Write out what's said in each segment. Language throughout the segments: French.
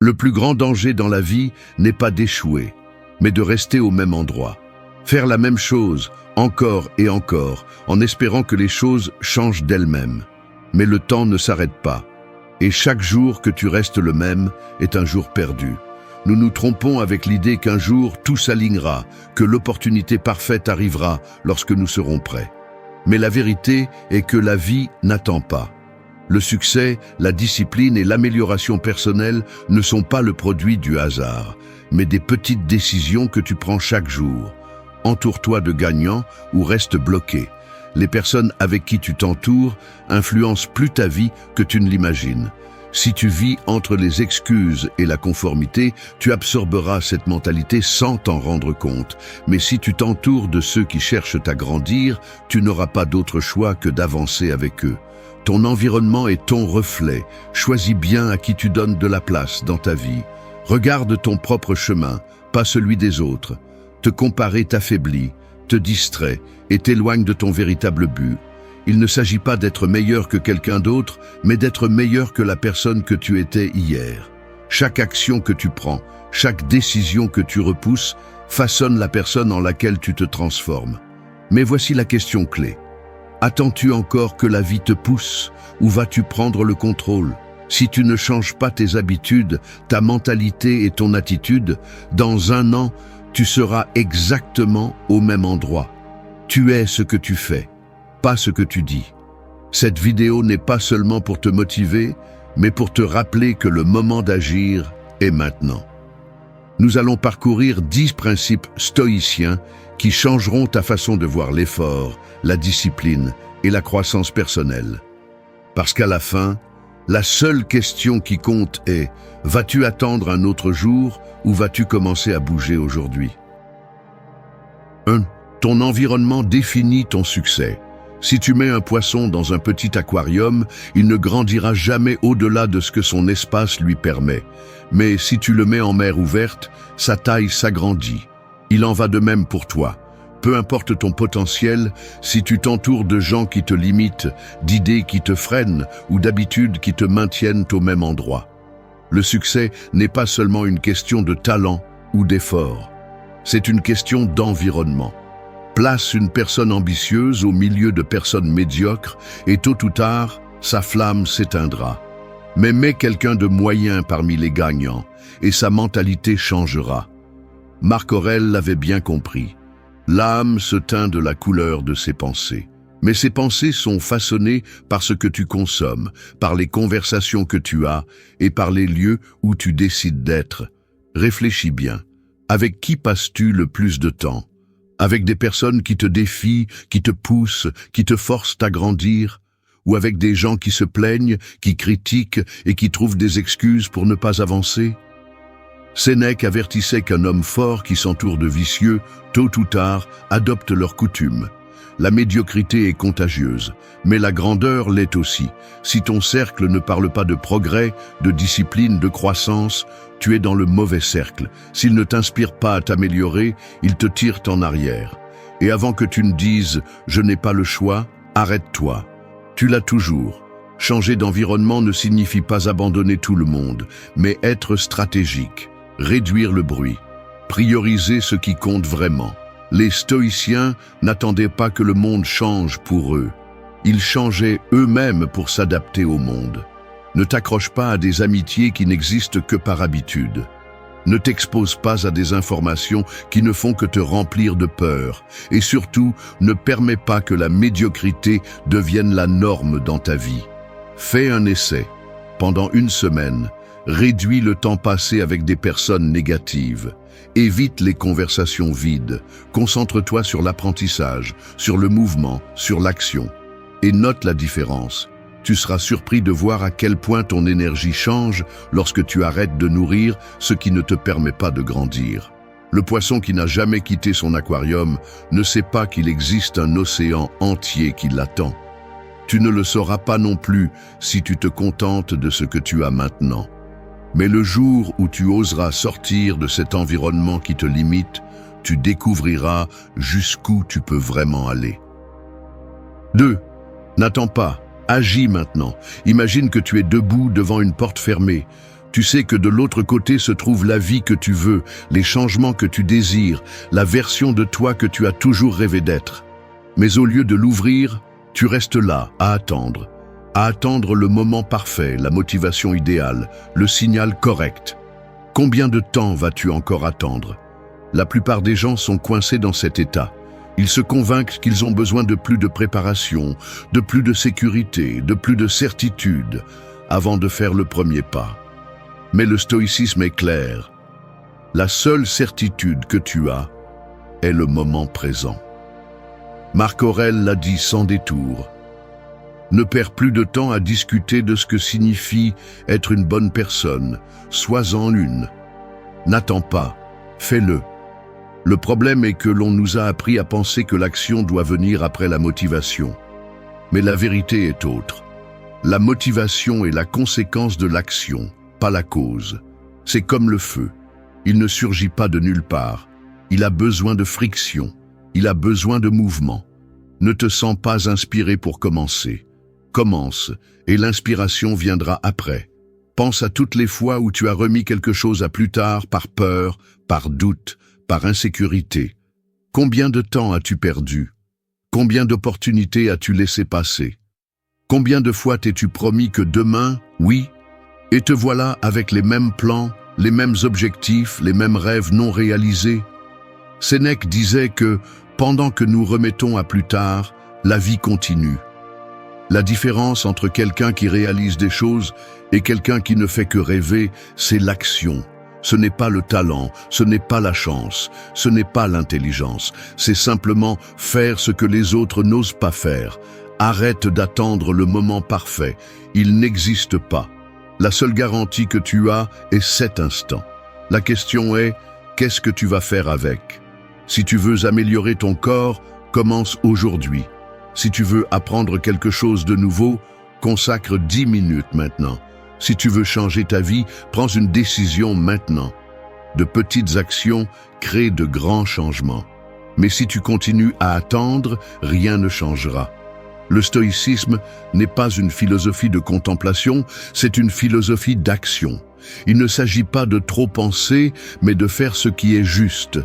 Le plus grand danger dans la vie n'est pas d'échouer, mais de rester au même endroit. Faire la même chose, encore et encore, en espérant que les choses changent d'elles-mêmes. Mais le temps ne s'arrête pas. Et chaque jour que tu restes le même est un jour perdu. Nous nous trompons avec l'idée qu'un jour tout s'alignera, que l'opportunité parfaite arrivera lorsque nous serons prêts. Mais la vérité est que la vie n'attend pas. Le succès, la discipline et l'amélioration personnelle ne sont pas le produit du hasard, mais des petites décisions que tu prends chaque jour. Entoure-toi de gagnants ou reste bloqué. Les personnes avec qui tu t'entoures influencent plus ta vie que tu ne l'imagines. Si tu vis entre les excuses et la conformité, tu absorberas cette mentalité sans t'en rendre compte. Mais si tu t'entoures de ceux qui cherchent à grandir, tu n'auras pas d'autre choix que d'avancer avec eux. Ton environnement est ton reflet. Choisis bien à qui tu donnes de la place dans ta vie. Regarde ton propre chemin, pas celui des autres. Te comparer t'affaiblit, te distrait et t'éloigne de ton véritable but. Il ne s'agit pas d'être meilleur que quelqu'un d'autre, mais d'être meilleur que la personne que tu étais hier. Chaque action que tu prends, chaque décision que tu repousses, façonne la personne en laquelle tu te transformes. Mais voici la question clé. Attends-tu encore que la vie te pousse, ou vas-tu prendre le contrôle? Si tu ne changes pas tes habitudes, ta mentalité et ton attitude, dans 1 an, tu seras exactement au même endroit. Tu es ce que tu fais, pas ce que tu dis. Cette vidéo n'est pas seulement pour te motiver, mais pour te rappeler que le moment d'agir est maintenant. Nous allons parcourir 10 principes stoïciens qui changeront ta façon de voir l'effort, la discipline et la croissance personnelle. Parce qu'à la fin, la seule question qui compte est: vas-tu attendre un autre jour ou vas-tu commencer à bouger aujourd'hui? 1. Ton environnement définit ton succès. Si tu mets un poisson dans un petit aquarium, il ne grandira jamais au-delà de ce que son espace lui permet. Mais si tu le mets en mer ouverte, sa taille s'agrandit. Il en va de même pour toi. Peu importe ton potentiel, si tu t'entoures de gens qui te limitent, d'idées qui te freinent ou d'habitudes qui te maintiennent au même endroit. Le succès n'est pas seulement une question de talent ou d'effort. C'est une question d'environnement. Place une personne ambitieuse au milieu de personnes médiocres et tôt ou tard, sa flamme s'éteindra. Mais mets quelqu'un de moyen parmi les gagnants et sa mentalité changera. Marc Aurèle l'avait bien compris. L'âme se teint de la couleur de ses pensées. Mais ces pensées sont façonnées par ce que tu consommes, par les conversations que tu as et par les lieux où tu décides d'être. Réfléchis bien. Avec qui passes-tu le plus de temps? Avec des personnes qui te défient, qui te poussent, qui te forcent à grandir? Ou avec des gens qui se plaignent, qui critiquent et qui trouvent des excuses pour ne pas avancer? Sénèque avertissait qu'un homme fort qui s'entoure de vicieux, tôt ou tard, adopte leurs coutumes. La médiocrité est contagieuse, mais la grandeur l'est aussi. Si ton cercle ne parle pas de progrès, de discipline, de croissance, tu es dans le mauvais cercle. S'il ne t'inspire pas à t'améliorer, il te tire en arrière. Et avant que tu ne dises « je n'ai pas le choix », arrête-toi. Tu l'as toujours. Changer d'environnement ne signifie pas abandonner tout le monde, mais être stratégique, réduire le bruit, prioriser ce qui compte vraiment. Les stoïciens n'attendaient pas que le monde change pour eux. Ils changeaient eux-mêmes pour s'adapter au monde. Ne t'accroche pas à des amitiés qui n'existent que par habitude. Ne t'expose pas à des informations qui ne font que te remplir de peur. Et surtout, ne permets pas que la médiocrité devienne la norme dans ta vie. Fais un essai. Pendant 1 semaine, réduis le temps passé avec des personnes négatives. Évite les conversations vides. Concentre-toi sur l'apprentissage, sur le mouvement, sur l'action. Et note la différence. Tu seras surpris de voir à quel point ton énergie change lorsque tu arrêtes de nourrir ce qui ne te permet pas de grandir. Le poisson qui n'a jamais quitté son aquarium ne sait pas qu'il existe un océan entier qui l'attend. Tu ne le sauras pas non plus si tu te contentes de ce que tu as maintenant. Mais le jour où tu oseras sortir de cet environnement qui te limite, tu découvriras jusqu'où tu peux vraiment aller. 2. N'attends pas, agis maintenant. Imagine que tu es debout devant une porte fermée. Tu sais que de l'autre côté se trouve la vie que tu veux, les changements que tu désires, la version de toi que tu as toujours rêvé d'être. Mais au lieu de l'ouvrir, tu restes là, à attendre le moment parfait, la motivation idéale, le signal correct. Combien de temps vas-tu encore attendre? La plupart des gens sont coincés dans cet état. Ils se convainquent qu'ils ont besoin de plus de préparation, de plus de sécurité, de plus de certitude, avant de faire le premier pas. Mais le stoïcisme est clair. La seule certitude que tu as est le moment présent. Marc Aurèle l'a dit sans détour. Ne perds plus de temps à discuter de ce que signifie être une bonne personne. Sois-en une. N'attends pas, fais-le. Le problème est que l'on nous a appris à penser que l'action doit venir après la motivation. Mais la vérité est autre. La motivation est la conséquence de l'action, pas la cause. C'est comme le feu. Il ne surgit pas de nulle part. Il a besoin de friction. Il a besoin de mouvement. Ne te sens pas inspiré pour commencer. Commence, et l'inspiration viendra après. Pense à toutes les fois où tu as remis quelque chose à plus tard par peur, par doute, par insécurité. Combien de temps as-tu perdu? Combien d'opportunités as-tu laissé passer? Combien de fois t'es-tu promis que demain, oui, et te voilà avec les mêmes plans, les mêmes objectifs, les mêmes rêves non réalisés? Sénèque disait que, pendant que nous remettons à plus tard, la vie continue. La différence entre quelqu'un qui réalise des choses et quelqu'un qui ne fait que rêver, c'est l'action. Ce n'est pas le talent, ce n'est pas la chance, ce n'est pas l'intelligence. C'est simplement faire ce que les autres n'osent pas faire. Arrête d'attendre le moment parfait. Il n'existe pas. La seule garantie que tu as est cet instant. La question est, qu'est-ce que tu vas faire avec? Si tu veux améliorer ton corps, commence aujourd'hui. Si tu veux apprendre quelque chose de nouveau, consacre 10 minutes maintenant. Si tu veux changer ta vie, prends une décision maintenant. De petites actions créent de grands changements. Mais si tu continues à attendre, rien ne changera. Le stoïcisme n'est pas une philosophie de contemplation, c'est une philosophie d'action. Il ne s'agit pas de trop penser, mais de faire ce qui est juste.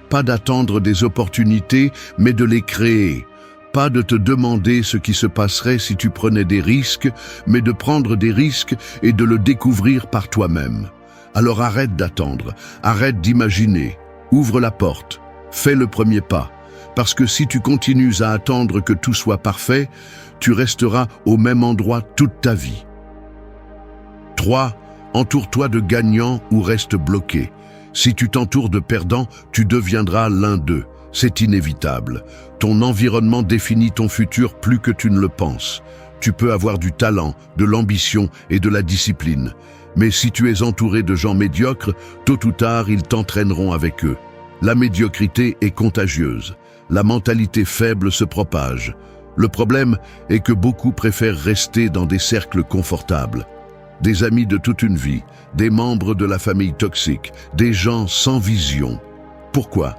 Pas d'attendre des opportunités, mais de les créer. Pas de te demander ce qui se passerait si tu prenais des risques, mais de prendre des risques et de le découvrir par toi-même. Alors arrête d'attendre, arrête d'imaginer, ouvre la porte, fais le premier pas. Parce que si tu continues à attendre que tout soit parfait, tu resteras au même endroit toute ta vie. 3. Entoure-toi de gagnants ou reste bloqué. Si tu t'entoures de perdants, tu deviendras l'un d'eux. C'est inévitable. Ton environnement définit ton futur plus que tu ne le penses. Tu peux avoir du talent, de l'ambition et de la discipline. Mais si tu es entouré de gens médiocres, tôt ou tard, ils t'entraîneront avec eux. La médiocrité est contagieuse. La mentalité faible se propage. Le problème est que beaucoup préfèrent rester dans des cercles confortables. Des amis de toute une vie, des membres de la famille toxique, des gens sans vision. Pourquoi ?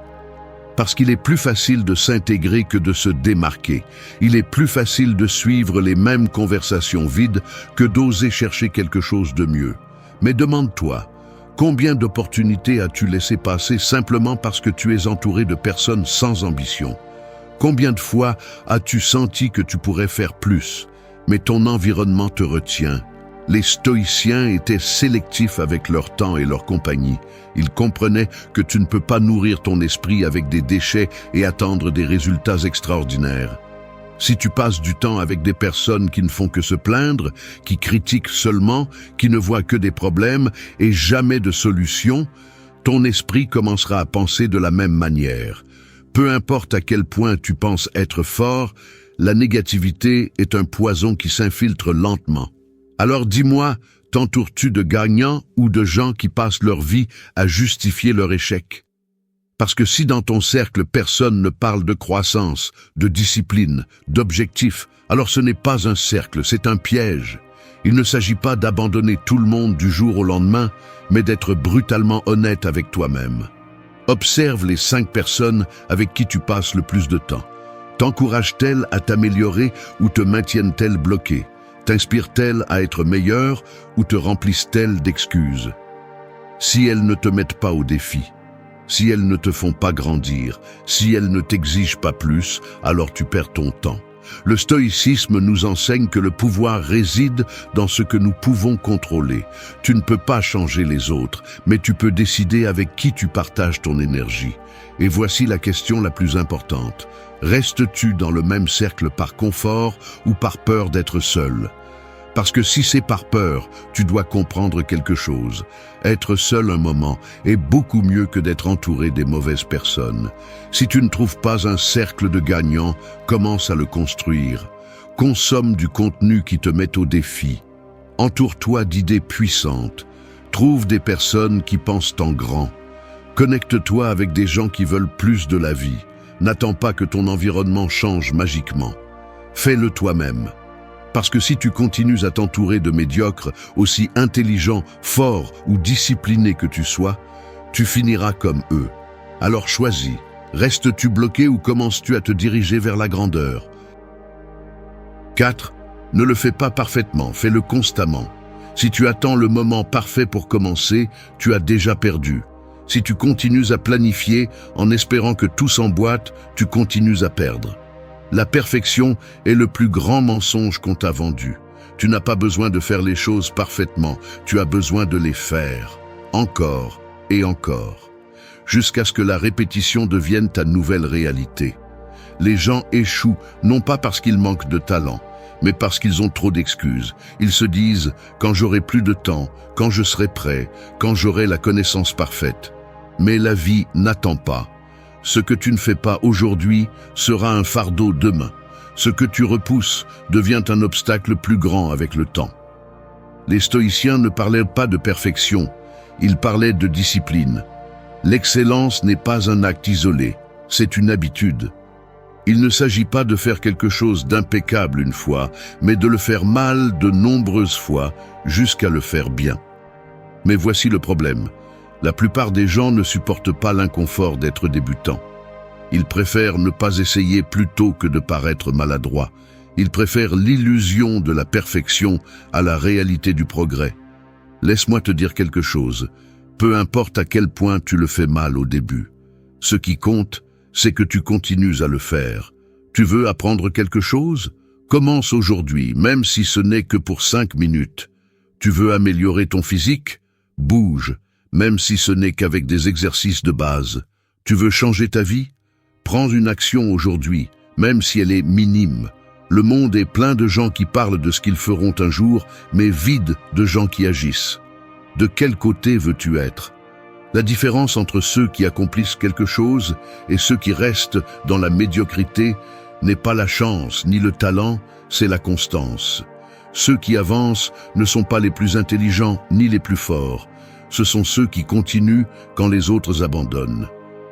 Parce qu'il est plus facile de s'intégrer que de se démarquer. Il est plus facile de suivre les mêmes conversations vides que d'oser chercher quelque chose de mieux. Mais demande-toi, combien d'opportunités as-tu laissé passer simplement parce que tu es entouré de personnes sans ambition? Combien de fois as-tu senti que tu pourrais faire plus, mais ton environnement te retient? Les stoïciens étaient sélectifs avec leur temps et leur compagnie. Ils comprenaient que tu ne peux pas nourrir ton esprit avec des déchets et attendre des résultats extraordinaires. Si tu passes du temps avec des personnes qui ne font que se plaindre, qui critiquent seulement, qui ne voient que des problèmes et jamais de solutions, ton esprit commencera à penser de la même manière. Peu importe à quel point tu penses être fort, la négativité est un poison qui s'infiltre lentement. Alors dis-moi, t'entoures-tu de gagnants ou de gens qui passent leur vie à justifier leur échec? Parce que si dans ton cercle personne ne parle de croissance, de discipline, d'objectifs, alors ce n'est pas un cercle, c'est un piège. Il ne s'agit pas d'abandonner tout le monde du jour au lendemain, mais d'être brutalement honnête avec toi-même. Observe les 5 personnes avec qui tu passes le plus de temps. T'encouragent-elles à t'améliorer ou te maintiennent-elles bloqué? T'inspirent-elles à être meilleure ou te remplissent-elles d'excuses? Si elles ne te mettent pas au défi, si elles ne te font pas grandir, si elles ne t'exigent pas plus, alors tu perds ton temps. Le stoïcisme nous enseigne que le pouvoir réside dans ce que nous pouvons contrôler. Tu ne peux pas changer les autres, mais tu peux décider avec qui tu partages ton énergie. Et voici la question la plus importante. Restes-tu dans le même cercle par confort ou par peur d'être seul? Parce que si c'est par peur, tu dois comprendre quelque chose. Être seul un moment est beaucoup mieux que d'être entouré des mauvaises personnes. Si tu ne trouves pas un cercle de gagnants, commence à le construire. Consomme du contenu qui te met au défi. Entoure-toi d'idées puissantes. Trouve des personnes qui pensent en grand. Connecte-toi avec des gens qui veulent plus de la vie. N'attends pas que ton environnement change magiquement. Fais-le toi-même. Parce que si tu continues à t'entourer de médiocres, aussi intelligents, forts ou disciplinés que tu sois, tu finiras comme eux. Alors choisis. Restes-tu bloqué ou commences-tu à te diriger vers la grandeur? 4. Ne le fais pas parfaitement, fais-le constamment. Si tu attends le moment parfait pour commencer, tu as déjà perdu. Si tu continues à planifier en espérant que tout s'emboîte, tu continues à perdre. La perfection est le plus grand mensonge qu'on t'a vendu. Tu n'as pas besoin de faire les choses parfaitement, tu as besoin de les faire, encore et encore, jusqu'à ce que la répétition devienne ta nouvelle réalité. Les gens échouent non pas parce qu'ils manquent de talent, mais parce qu'ils ont trop d'excuses. Ils se disent « quand j'aurai plus de temps, quand je serai prêt, quand j'aurai la connaissance parfaite ». Mais la vie n'attend pas. Ce que tu ne fais pas aujourd'hui sera un fardeau demain. Ce que tu repousses devient un obstacle plus grand avec le temps. Les stoïciens ne parlaient pas de perfection, ils parlaient de discipline. L'excellence n'est pas un acte isolé, c'est une habitude. Il ne s'agit pas de faire quelque chose d'impeccable une fois, mais de le faire mal de nombreuses fois jusqu'à le faire bien. Mais voici le problème. La plupart des gens ne supportent pas l'inconfort d'être débutants. Ils préfèrent ne pas essayer plutôt que de paraître maladroits. Ils préfèrent l'illusion de la perfection à la réalité du progrès. Laisse-moi te dire quelque chose. Peu importe à quel point tu le fais mal au début. Ce qui compte, c'est que tu continues à le faire. Tu veux apprendre quelque chose? Commence aujourd'hui, même si ce n'est que pour 5 minutes. Tu veux améliorer ton physique? Bouge. Même si ce n'est qu'avec des exercices de base. Tu veux changer ta vie? Prends une action aujourd'hui, même si elle est minime. Le monde est plein de gens qui parlent de ce qu'ils feront un jour, mais vide de gens qui agissent. De quel côté veux-tu être? La différence entre ceux qui accomplissent quelque chose et ceux qui restent dans la médiocrité n'est pas la chance ni le talent, c'est la constance. Ceux qui avancent ne sont pas les plus intelligents ni les plus forts. Ce sont ceux qui continuent quand les autres abandonnent.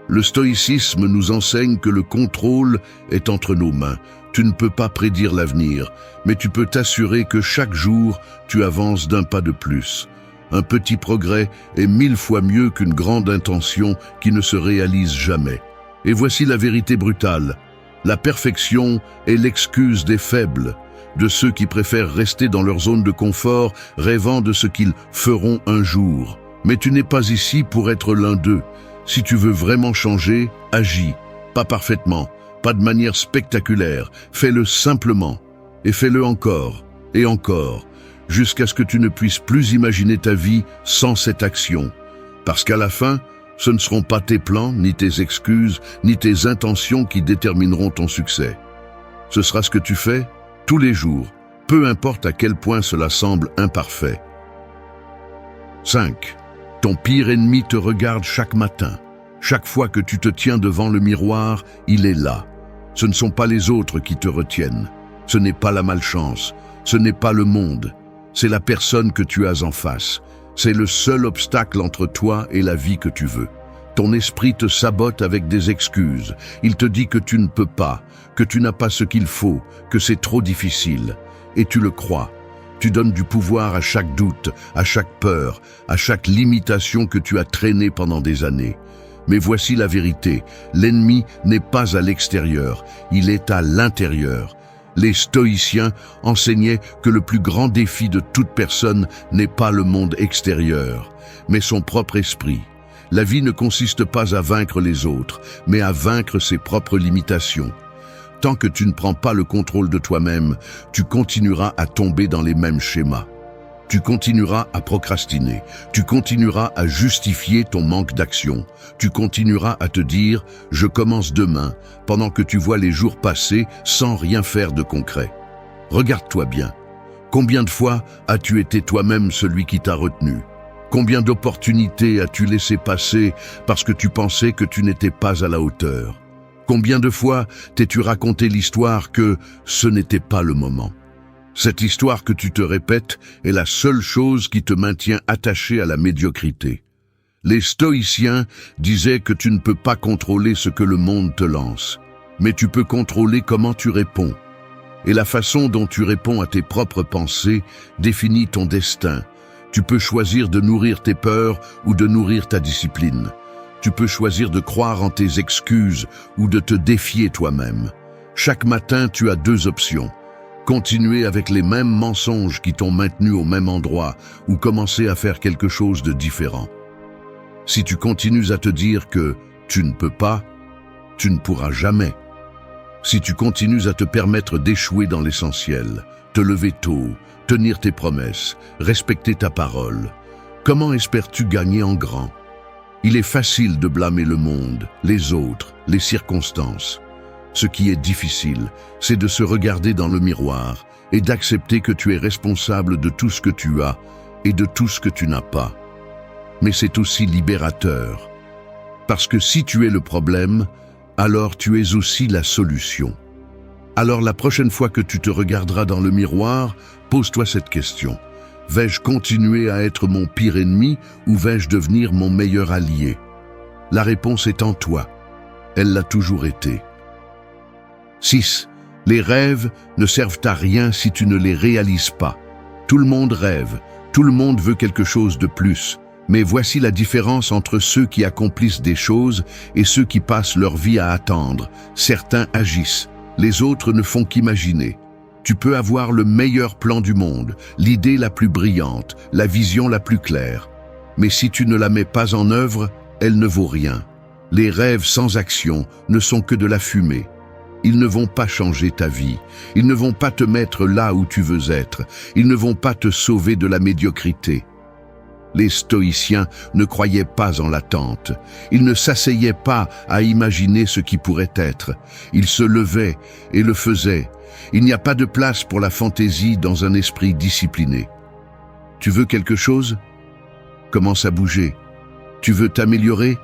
Le stoïcisme nous enseigne que le contrôle est entre nos mains. Tu ne peux pas prédire l'avenir, mais tu peux t'assurer que chaque jour, tu avances d'un pas de plus. Un petit progrès est 1000 fois mieux qu'une grande intention qui ne se réalise jamais. Et voici la vérité brutale. La perfection est l'excuse des faibles, de ceux qui préfèrent rester dans leur zone de confort, rêvant de ce qu'ils feront un jour. Mais tu n'es pas ici pour être l'un d'eux. Si tu veux vraiment changer, agis. Pas parfaitement, pas de manière spectaculaire. Fais-le simplement. Et fais-le encore, et encore, jusqu'à ce que tu ne puisses plus imaginer ta vie sans cette action. Parce qu'à la fin, ce ne seront pas tes plans, ni tes excuses, ni tes intentions qui détermineront ton succès. Ce sera ce que tu fais tous les jours, peu importe à quel point cela semble imparfait. 5. Ton pire ennemi te regarde chaque matin. Chaque fois que tu te tiens devant le miroir, il est là. Ce ne sont pas les autres qui te retiennent. Ce n'est pas la malchance. Ce n'est pas le monde. C'est la personne que tu as en face. C'est le seul obstacle entre toi et la vie que tu veux. Ton esprit te sabote avec des excuses. Il te dit que tu ne peux pas, que tu n'as pas ce qu'il faut, que c'est trop difficile. Et tu le crois. Tu donnes du pouvoir à chaque doute, à chaque peur, à chaque limitation que tu as traînée pendant des années. Mais voici la vérité, l'ennemi n'est pas à l'extérieur, il est à l'intérieur. Les stoïciens enseignaient que le plus grand défi de toute personne n'est pas le monde extérieur, mais son propre esprit. La vie ne consiste pas à vaincre les autres, mais à vaincre ses propres limitations. Tant que tu ne prends pas le contrôle de toi-même, tu continueras à tomber dans les mêmes schémas. Tu continueras à procrastiner, tu continueras à justifier ton manque d'action, tu continueras à te dire « je commence demain » pendant que tu vois les jours passer sans rien faire de concret. Regarde-toi bien. Combien de fois as-tu été toi-même celui qui t'a retenu? Combien d'opportunités as-tu laissé passer parce que tu pensais que tu n'étais pas à la hauteur? Combien de fois t'es-tu raconté l'histoire que ce n'était pas le moment? Cette histoire que tu te répètes est la seule chose qui te maintient attaché à la médiocrité. Les stoïciens disaient que tu ne peux pas contrôler ce que le monde te lance, mais tu peux contrôler comment tu réponds. Et la façon dont tu réponds à tes propres pensées définit ton destin. Tu peux choisir de nourrir tes peurs ou de nourrir ta discipline. Tu peux choisir de croire en tes excuses ou de te défier toi-même. Chaque matin, tu as deux options. Continuer avec les mêmes mensonges qui t'ont maintenu au même endroit ou commencer à faire quelque chose de différent. Si tu continues à te dire que tu ne peux pas, tu ne pourras jamais. Si tu continues à te permettre d'échouer dans l'essentiel, te lever tôt, tenir tes promesses, respecter ta parole, comment espères-tu gagner en grand? Il est facile de blâmer le monde, les autres, les circonstances. Ce qui est difficile, c'est de se regarder dans le miroir et d'accepter que tu es responsable de tout ce que tu as et de tout ce que tu n'as pas. Mais c'est aussi libérateur. Parce que si tu es le problème, alors tu es aussi la solution. Alors la prochaine fois que tu te regarderas dans le miroir, pose-toi cette question. Vais-je continuer à être mon pire ennemi ou vais-je devenir mon meilleur allié? La réponse est en toi. Elle l'a toujours été. 6. Les rêves ne servent à rien si tu ne les réalises pas. Tout le monde rêve, tout le monde veut quelque chose de plus. Mais voici la différence entre ceux qui accomplissent des choses et ceux qui passent leur vie à attendre. Certains agissent, les autres ne font qu'imaginer. Tu peux avoir le meilleur plan du monde, l'idée la plus brillante, la vision la plus claire. Mais si tu ne la mets pas en œuvre, elle ne vaut rien. Les rêves sans action ne sont que de la fumée. Ils ne vont pas changer ta vie. Ils ne vont pas te mettre là où tu veux être. Ils ne vont pas te sauver de la médiocrité. Les stoïciens ne croyaient pas en l'attente. Ils ne s'asseyaient pas à imaginer ce qui pourrait être. Ils se levaient et le faisaient. Il n'y a pas de place pour la fantaisie dans un esprit discipliné. Tu veux quelque chose? Commence à bouger. Tu veux t'améliorer?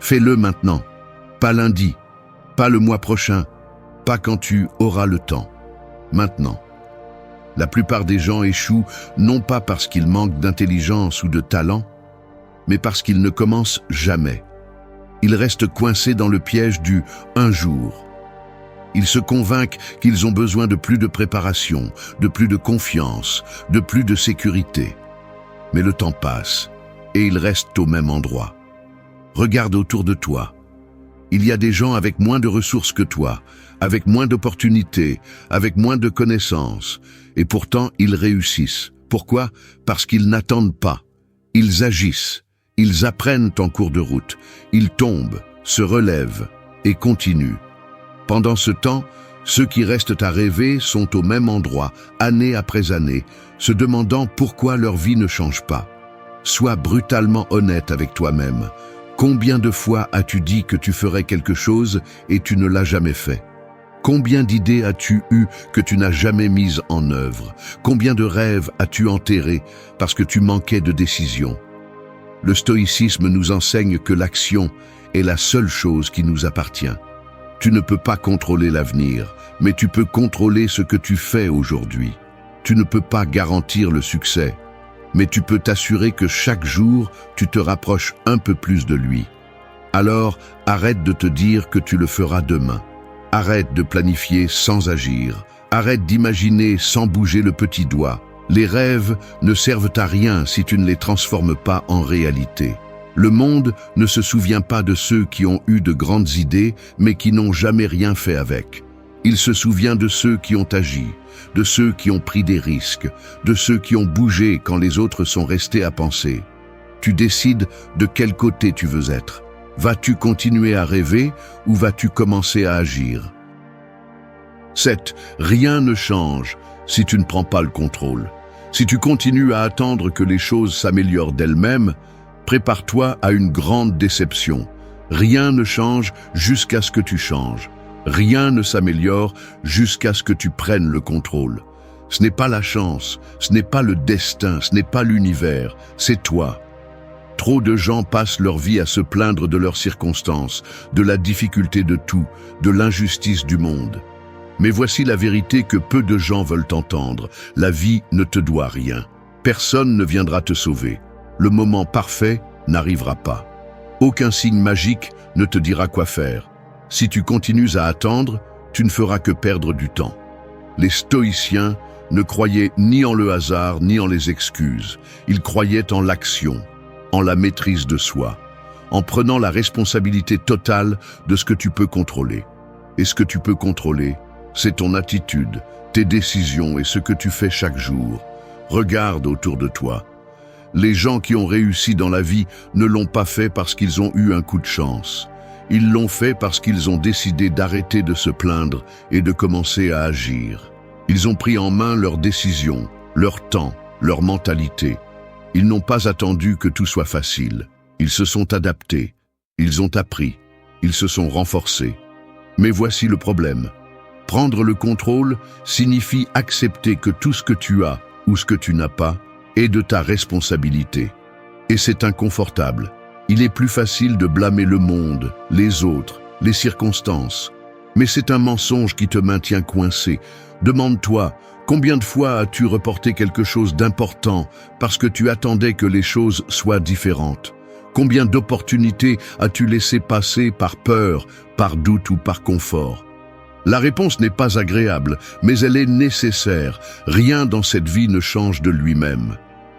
Fais-le maintenant. Pas lundi. Pas le mois prochain. Pas quand tu auras le temps. Maintenant. La plupart des gens échouent non pas parce qu'ils manquent d'intelligence ou de talent, mais parce qu'ils ne commencent jamais. Ils restent coincés dans le piège du « un jour ». Ils se convainquent qu'ils ont besoin de plus de préparation, de plus de confiance, de plus de sécurité. Mais le temps passe et ils restent au même endroit. Regarde autour de toi. Il y a des gens avec moins de ressources que toi, avec moins d'opportunités, avec moins de connaissances, et pourtant ils réussissent. Pourquoi? Parce qu'ils n'attendent pas. Ils agissent, ils apprennent en cours de route, ils tombent, se relèvent et continuent. Pendant ce temps, ceux qui restent à rêver sont au même endroit, année après année, se demandant pourquoi leur vie ne change pas. Sois brutalement honnête avec toi-même. Combien de fois as-tu dit que tu ferais quelque chose et tu ne l'as jamais fait? Combien d'idées as-tu eues que tu n'as jamais mises en œuvre? Combien de rêves as-tu enterrés parce que tu manquais de décision? Le stoïcisme nous enseigne que l'action est la seule chose qui nous appartient. Tu ne peux pas contrôler l'avenir, mais tu peux contrôler ce que tu fais aujourd'hui. Tu ne peux pas garantir le succès, mais tu peux t'assurer que chaque jour, tu te rapproches un peu plus de lui. Alors, arrête de te dire que tu le feras demain. Arrête de planifier sans agir. Arrête d'imaginer sans bouger le petit doigt. Les rêves ne servent à rien si tu ne les transformes pas en réalité. Le monde ne se souvient pas de ceux qui ont eu de grandes idées, mais qui n'ont jamais rien fait avec. Il se souvient de ceux qui ont agi, de ceux qui ont pris des risques, de ceux qui ont bougé quand les autres sont restés à penser. Tu décides de quel côté tu veux être. Vas-tu continuer à rêver ou vas-tu commencer à agir? 7. Rien ne change si tu ne prends pas le contrôle. Si tu continues à attendre que les choses s'améliorent d'elles-mêmes, prépare-toi à une grande déception. Rien ne change jusqu'à ce que tu changes. Rien ne s'améliore jusqu'à ce que tu prennes le contrôle. Ce n'est pas la chance, ce n'est pas le destin, ce n'est pas l'univers, c'est toi. Trop de gens passent leur vie à se plaindre de leurs circonstances, de la difficulté de tout, de l'injustice du monde. Mais voici la vérité que peu de gens veulent entendre. La vie ne te doit rien. Personne ne viendra te sauver. Le moment parfait n'arrivera pas. Aucun signe magique ne te dira quoi faire. Si tu continues à attendre, tu ne feras que perdre du temps. Les stoïciens ne croyaient ni en le hasard ni en les excuses. Ils croyaient en l'action, en la maîtrise de soi, en prenant la responsabilité totale de ce que tu peux contrôler. Et ce que tu peux contrôler, c'est ton attitude, tes décisions et ce que tu fais chaque jour. Regarde autour de toi. Les gens qui ont réussi dans la vie ne l'ont pas fait parce qu'ils ont eu un coup de chance. Ils l'ont fait parce qu'ils ont décidé d'arrêter de se plaindre et de commencer à agir. Ils ont pris en main leurs décisions, leur temps, leur mentalité. Ils n'ont pas attendu que tout soit facile. Ils se sont adaptés. Ils ont appris. Ils se sont renforcés. Mais voici le problème. Prendre le contrôle signifie accepter que tout ce que tu as ou ce que tu n'as pas est de ta responsabilité. Et c'est inconfortable. Il est plus facile de blâmer le monde, les autres, les circonstances. Mais c'est un mensonge qui te maintient coincé. Demande-toi, combien de fois as-tu reporté quelque chose d'important parce que tu attendais que les choses soient différentes? Combien d'opportunités as-tu laissé passer par peur, par doute ou par confort? La réponse n'est pas agréable, mais elle est nécessaire. Rien dans cette vie ne change de lui-même.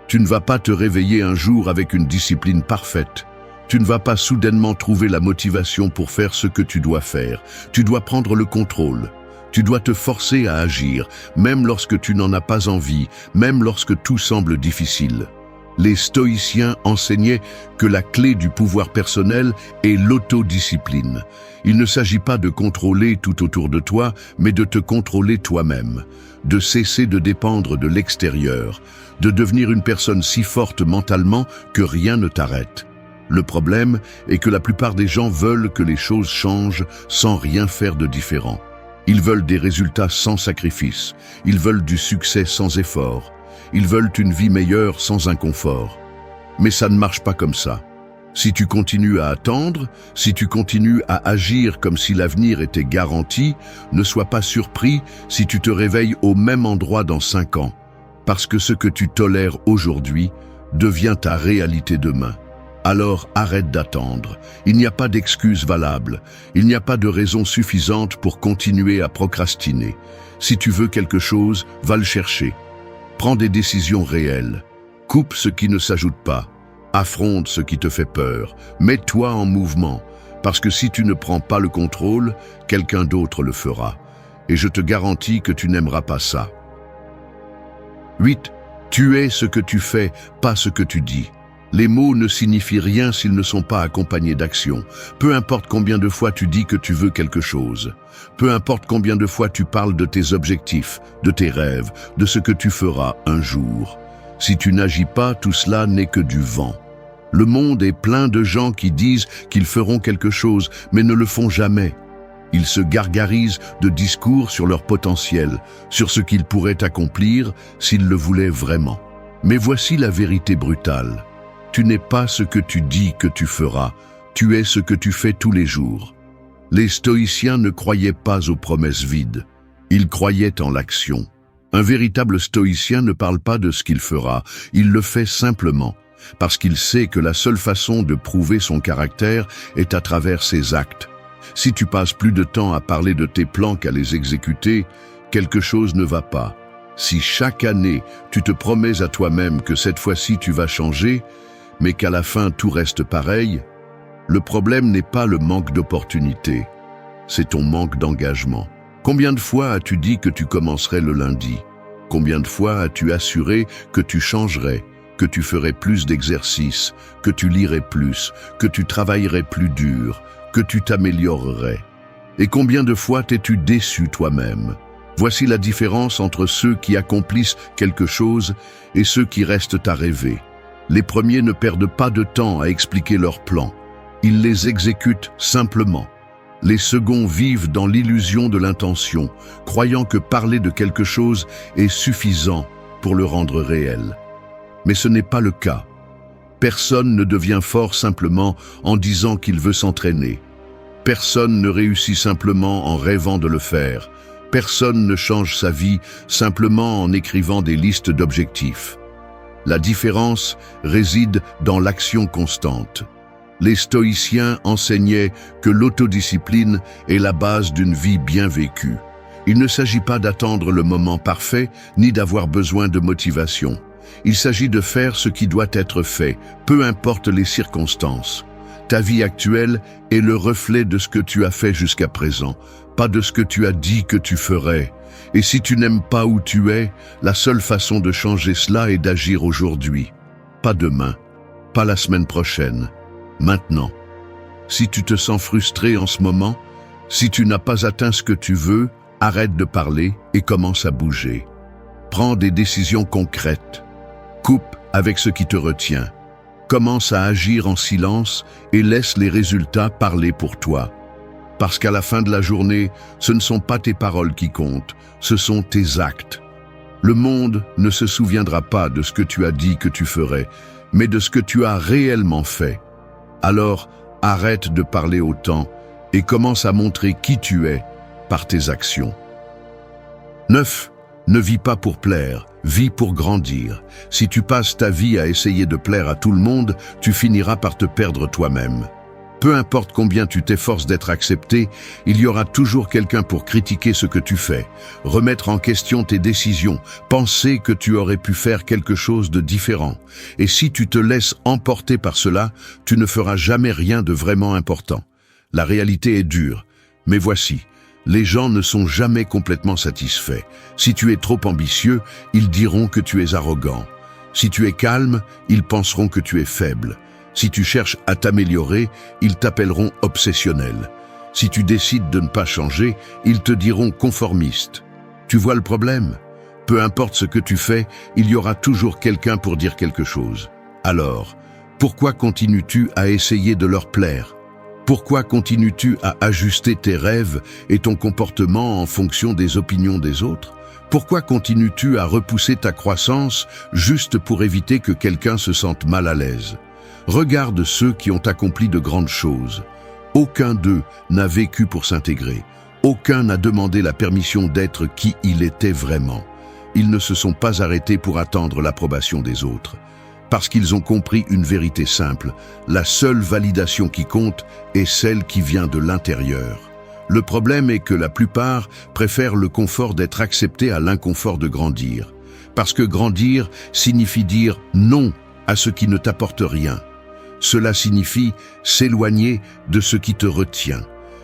Tu ne vas pas te réveiller un jour avec une discipline parfaite. Tu ne vas pas soudainement trouver la motivation pour faire ce que tu dois faire. Tu dois prendre le contrôle. Tu dois te forcer à agir, même lorsque tu n'en as pas envie, même lorsque tout semble difficile. Les stoïciens enseignaient que la clé du pouvoir personnel est l'autodiscipline. Il ne s'agit pas de contrôler tout autour de toi, mais de te contrôler toi-même, de cesser de dépendre de l'extérieur, de devenir une personne si forte mentalement que rien ne t'arrête. Le problème est que la plupart des gens veulent que les choses changent sans rien faire de différent. Ils veulent des résultats sans sacrifice, ils veulent du succès sans effort. Ils veulent une vie meilleure sans inconfort. Mais ça ne marche pas comme ça. Si tu continues à attendre, si tu continues à agir comme si l'avenir était garanti, ne sois pas surpris si tu te réveilles au même endroit dans 5 ans. Parce que ce que tu tolères aujourd'hui devient ta réalité demain. Alors arrête d'attendre. Il n'y a pas d'excuse valable. Il n'y a pas de raison suffisante pour continuer à procrastiner. Si tu veux quelque chose, va le chercher. Prends des décisions réelles. Coupe ce qui ne s'ajoute pas. Affronte ce qui te fait peur. Mets-toi en mouvement. Parce que si tu ne prends pas le contrôle, quelqu'un d'autre le fera. Et je te garantis que tu n'aimeras pas ça. 8. Tu es ce que tu fais, pas ce que tu dis. Les mots ne signifient rien s'ils ne sont pas accompagnés d'action. Peu importe combien de fois tu dis que tu veux quelque chose. Peu importe combien de fois tu parles de tes objectifs, de tes rêves, de ce que tu feras un jour. Si tu n'agis pas, tout cela n'est que du vent. Le monde est plein de gens qui disent qu'ils feront quelque chose, mais ne le font jamais. Ils se gargarisent de discours sur leur potentiel, sur ce qu'ils pourraient accomplir s'ils le voulaient vraiment. Mais voici la vérité brutale. Tu n'es pas ce que tu dis que tu feras, tu es ce que tu fais tous les jours. Les stoïciens ne croyaient pas aux promesses vides, ils croyaient en l'action. Un véritable stoïcien ne parle pas de ce qu'il fera, il le fait simplement, parce qu'il sait que la seule façon de prouver son caractère est à travers ses actes. Si tu passes plus de temps à parler de tes plans qu'à les exécuter, quelque chose ne va pas. Si chaque année, tu te promets à toi-même que cette fois-ci tu vas changer, mais qu'à la fin tout reste pareil, le problème n'est pas le manque d'opportunités, c'est ton manque d'engagement. Combien de fois as-tu dit que tu commencerais le lundi? Combien de fois as-tu assuré que tu changerais, que tu ferais plus d'exercices, que tu lirais plus, que tu travaillerais plus dur, que tu t'améliorerais? Et combien de fois t'es-tu déçu toi-même? Voici la différence entre ceux qui accomplissent quelque chose et ceux qui restent à rêver. Les premiers ne perdent pas de temps à expliquer leurs plans. Ils les exécutent simplement. Les seconds vivent dans l'illusion de l'intention, croyant que parler de quelque chose est suffisant pour le rendre réel. Mais ce n'est pas le cas. Personne ne devient fort simplement en disant qu'il veut s'entraîner. Personne ne réussit simplement en rêvant de le faire. Personne ne change sa vie simplement en écrivant des listes d'objectifs. La différence réside dans l'action constante. Les stoïciens enseignaient que l'autodiscipline est la base d'une vie bien vécue. Il ne s'agit pas d'attendre le moment parfait, ni d'avoir besoin de motivation. Il s'agit de faire ce qui doit être fait, peu importe les circonstances. Ta vie actuelle est le reflet de ce que tu as fait jusqu'à présent, pas de ce que tu as dit que tu ferais. Et si tu n'aimes pas où tu es, la seule façon de changer cela est d'agir aujourd'hui. Pas demain, pas la semaine prochaine. Maintenant. Si tu te sens frustré en ce moment, si tu n'as pas atteint ce que tu veux, arrête de parler et commence à bouger. Prends des décisions concrètes. Coupe avec ce qui te retient. Commence à agir en silence et laisse les résultats parler pour toi. Parce qu'à la fin de la journée, ce ne sont pas tes paroles qui comptent, ce sont tes actes. Le monde ne se souviendra pas de ce que tu as dit que tu ferais, mais de ce que tu as réellement fait. Alors, arrête de parler autant et commence à montrer qui tu es par tes actions. 9. Ne vis pas pour plaire, vis pour grandir. Si tu passes ta vie à essayer de plaire à tout le monde, tu finiras par te perdre toi-même. Peu importe combien tu t'efforces d'être accepté, il y aura toujours quelqu'un pour critiquer ce que tu fais, remettre en question tes décisions, penser que tu aurais pu faire quelque chose de différent. Et si tu te laisses emporter par cela, tu ne feras jamais rien de vraiment important. La réalité est dure, mais voici, les gens ne sont jamais complètement satisfaits. Si tu es trop ambitieux, ils diront que tu es arrogant. Si tu es calme, ils penseront que tu es faible. Si tu cherches à t'améliorer, ils t'appelleront obsessionnel. Si tu décides de ne pas changer, ils te diront conformiste. Tu vois le problème? Peu importe ce que tu fais, il y aura toujours quelqu'un pour dire quelque chose. Alors, pourquoi continues-tu à essayer de leur plaire? Pourquoi continues-tu à ajuster tes rêves et ton comportement en fonction des opinions des autres? Pourquoi continues-tu à repousser ta croissance juste pour éviter que quelqu'un se sente mal à l'aise? Regarde ceux qui ont accompli de grandes choses. Aucun d'eux n'a vécu pour s'intégrer. Aucun n'a demandé la permission d'être qui il était vraiment. Ils ne se sont pas arrêtés pour attendre l'approbation des autres. Parce qu'ils ont compris une vérité simple, la seule validation qui compte est celle qui vient de l'intérieur. Le problème est que la plupart préfèrent le confort d'être acceptés à l'inconfort de grandir. Parce que grandir signifie dire non à ce qui ne t'apporte rien. Cela signifie s'éloigner de ce qui te retient.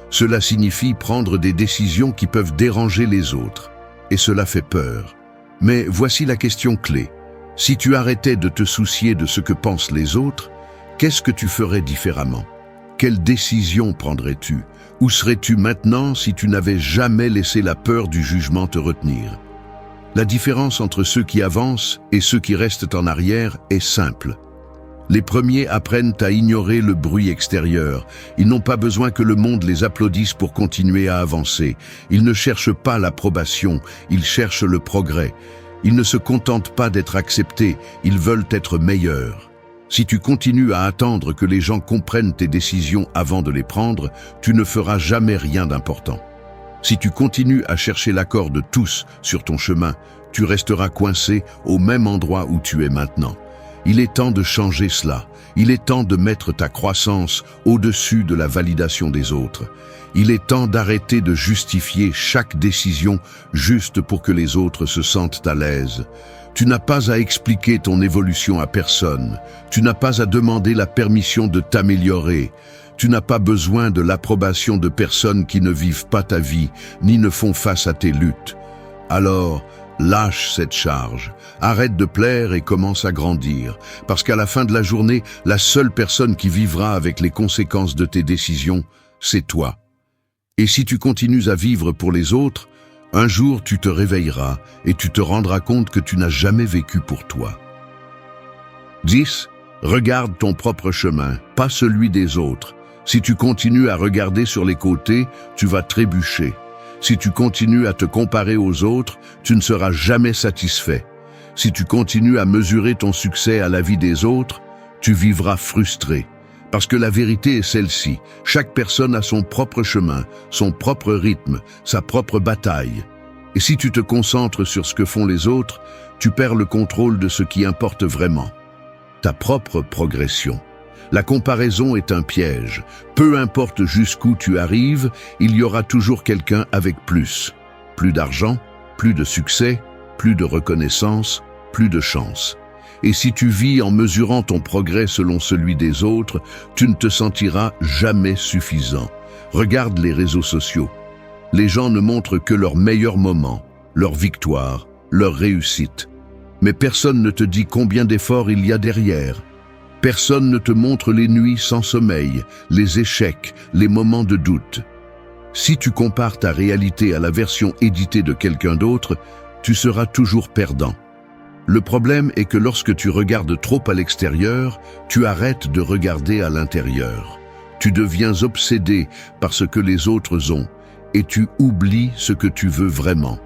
Cela signifie prendre des décisions qui peuvent déranger les autres. Et cela fait peur. Mais voici la question clé. Si tu arrêtais de te soucier de ce que pensent les autres, qu'est-ce que tu ferais différemment? Quelle décision prendrais-tu? Où serais-tu maintenant si tu n'avais jamais laissé la peur du jugement te retenir? La différence entre ceux qui avancent et ceux qui restent en arrière est simple. Les premiers apprennent à ignorer le bruit extérieur. Ils n'ont pas besoin que le monde les applaudisse pour continuer à avancer. Ils ne cherchent pas l'approbation, ils cherchent le progrès. Ils ne se contentent pas d'être acceptés, ils veulent être meilleurs. Si tu continues à attendre que les gens comprennent tes décisions avant de les prendre, tu ne feras jamais rien d'important. Si tu continues à chercher l'accord de tous sur ton chemin, tu resteras coincé au même endroit où tu es maintenant. Il est temps de changer cela. Il est temps de mettre ta croissance au-dessus de la validation des autres. Il est temps d'arrêter de justifier chaque décision juste pour que les autres se sentent à l'aise. Tu n'as pas à expliquer ton évolution à personne. Tu n'as pas à demander la permission de t'améliorer. Tu n'as pas besoin de l'approbation de personnes qui ne vivent pas ta vie, ni ne font face à tes luttes. Alors, lâche cette charge, arrête de plaire et commence à grandir, parce qu'à la fin de la journée, la seule personne qui vivra avec les conséquences de tes décisions, c'est toi. Et si tu continues à vivre pour les autres, un jour tu te réveilleras et tu te rendras compte que tu n'as jamais vécu pour toi. 10. Regarde ton propre chemin, pas celui des autres. Si tu continues à regarder sur les côtés, tu vas trébucher. Si tu continues à te comparer aux autres, tu ne seras jamais satisfait. Si tu continues à mesurer ton succès à la vie des autres, tu vivras frustré. Parce que la vérité est celle-ci, chaque personne a son propre chemin, son propre rythme, sa propre bataille. Et si tu te concentres sur ce que font les autres, tu perds le contrôle de ce qui importe vraiment. Ta propre progression. La comparaison est un piège. Peu importe jusqu'où tu arrives, il y aura toujours quelqu'un avec plus. Plus d'argent, plus de succès, plus de reconnaissance, plus de chance. Et si tu vis en mesurant ton progrès selon celui des autres, tu ne te sentiras jamais suffisant. Regarde les réseaux sociaux. Les gens ne montrent que leurs meilleurs moments, leurs victoires, leurs réussites. Mais personne ne te dit combien d'efforts il y a derrière. Personne ne te montre les nuits sans sommeil, les échecs, les moments de doute. Si tu compares ta réalité à la version éditée de quelqu'un d'autre, tu seras toujours perdant. Le problème est que lorsque tu regardes trop à l'extérieur, tu arrêtes de regarder à l'intérieur. Tu deviens obsédé par ce que les autres ont et tu oublies ce que tu veux vraiment.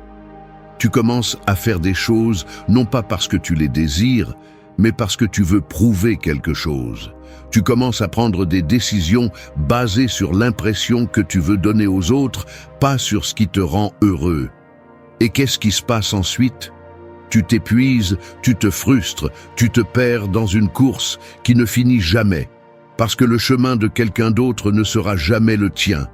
Tu commences à faire des choses non pas parce que tu les désires, mais parce que tu veux prouver quelque chose. Tu commences à prendre des décisions basées sur l'impression que tu veux donner aux autres, pas sur ce qui te rend heureux. Et qu'est-ce qui se passe ensuite ? Tu t'épuises, tu te frustres, tu te perds dans une course qui ne finit jamais, parce que le chemin de quelqu'un d'autre ne sera jamais le tien.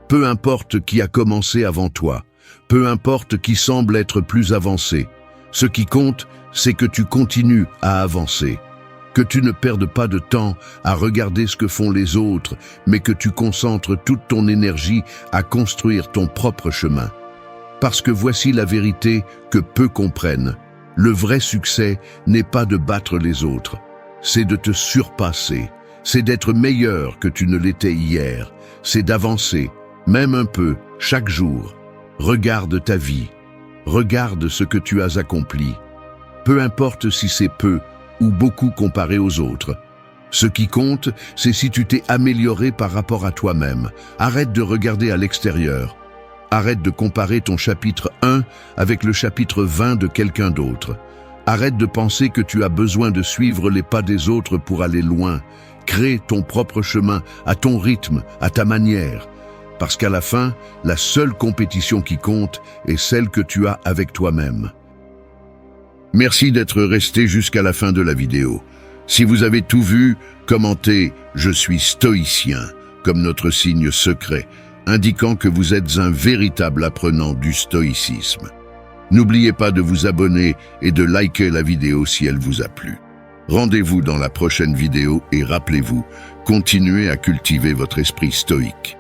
Peu importe qui a commencé avant toi, peu importe qui semble être plus avancé. Ce qui compte, c'est que tu continues à avancer, que tu ne perdes pas de temps à regarder ce que font les autres, mais que tu concentres toute ton énergie à construire ton propre chemin. Parce que voici la vérité que peu comprennent. Le vrai succès n'est pas de battre les autres, c'est de te surpasser, c'est d'être meilleur que tu ne l'étais hier, c'est d'avancer, même un peu, chaque jour. Regarde ta vie, regarde ce que tu as accompli. Peu importe si c'est peu ou beaucoup comparé aux autres. Ce qui compte, c'est si tu t'es amélioré par rapport à toi-même. Arrête de regarder à l'extérieur. Arrête de comparer ton chapitre 1 avec le chapitre 20 de quelqu'un d'autre. Arrête de penser que tu as besoin de suivre les pas des autres pour aller loin. Crée ton propre chemin, à ton rythme, à ta manière. Parce qu'à la fin, la seule compétition qui compte est celle que tu as avec toi-même. Merci d'être resté jusqu'à la fin de la vidéo. Si vous avez tout vu, commentez « Je suis stoïcien » comme notre signe secret, indiquant que vous êtes un véritable apprenant du stoïcisme. N'oubliez pas de vous abonner et de liker la vidéo si elle vous a plu. Rendez-vous dans la prochaine vidéo et rappelez-vous, continuez à cultiver votre esprit stoïque.